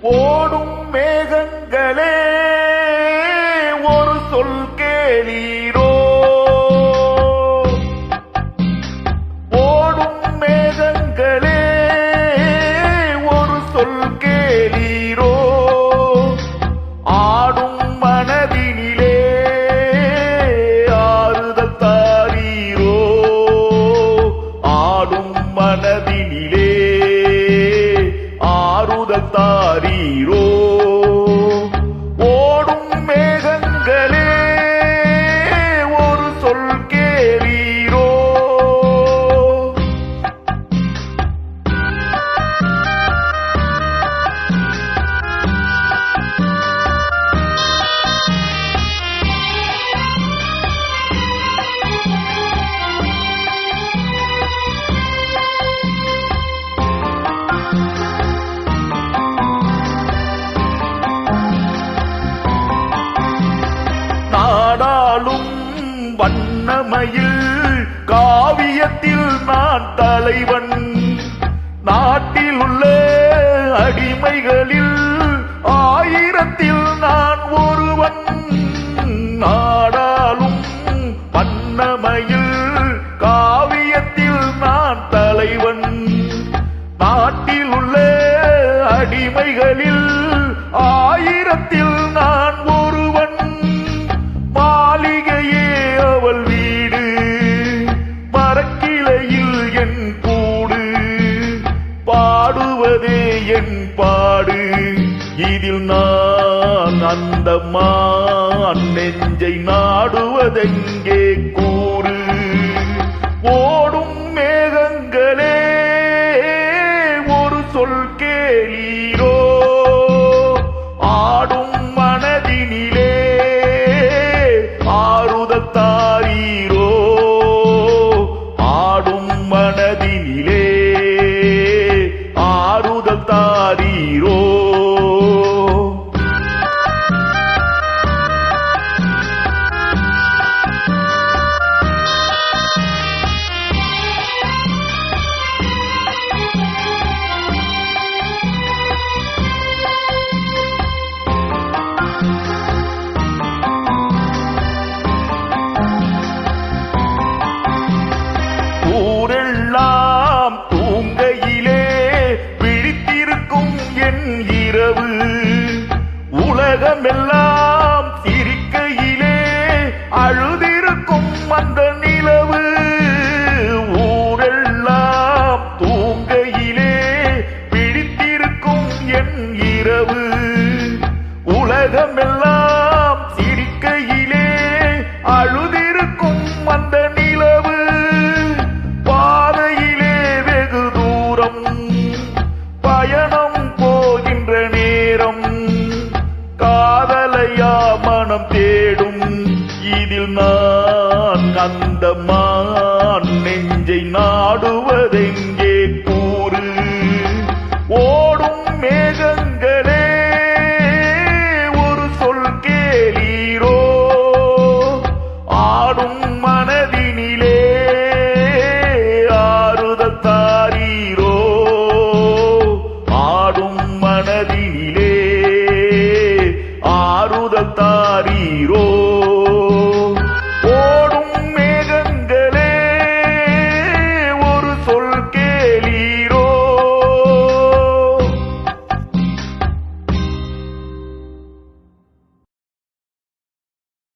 ஓடும் மேகங்களே ஒரு சொல் கேளீரோ. ஓடும் மேகங்களே ஒரு சொல் கேளீரோ. ஆடும் மனதினிலே ஆறுதல் தாரீரோ. ஆடும் மனதினிலே ஆறுதல் தாரீரோ. ஓடும் மேகங்களே ஒரு சொல் கேளீரோ. நாடாளும் வண்ணமயில் காவியத்தில் நான் தலைவன். நாட்டில் உள்ள அடிமைகளில் ஆயிரத்தில் நான் ஒருவன். நாடாளும் வண்ணமயில் காவியத்தில் நான் தலைவன். நாட்டில் உள்ள அடிமைகளில் ஆயிரத்தில் நான் ஒருவன். மாளிகையே அவள் வீடு, மரக்கிளையில் என் கூடு. பாடுவதே என் பாடு, இதில் நான் அந்த மான் நெஞ்சை நாடுவதெங்கே கூறு. ஓடும் மேகங்களே ஒரு சொல் கேளீரோ. ஆடும் மனதினிலே ஆறுதல் தாரீரோ. ஆடும் மனதினிலே ஆறுதல் தாரீரோ. ஊரெல்லாம் தூங்கையிலே விழித்திருக்கும் என் இரவு. உலகமெல்லாம் சிரிக்கையிலே அழுதிருக்கும் அந்த நிலவு. ஊரெல்லாம் தூங்கையிலே விழித்திருக்கும் என் இரவு. உலகமெல்லாம் சிரிக்கையிலே அழுதிருக்கும் அந்த நிலவு. பாதையிலே வெகு தூரம் பயணம் போகின்ற நேரம். காதலையா மனம் தேடும், இதில் நான் அந்த மான் நெஞ்சை நாடுவதெங்கே கூறு. ஓடும் மேகங்களே ஒரு சொல் கேளீரோ. ஆடும் மனதினிலே ஆறுதல் தாரீரோ. ஆடும் மனதினிலே ஆறுதல் தாரீரோ.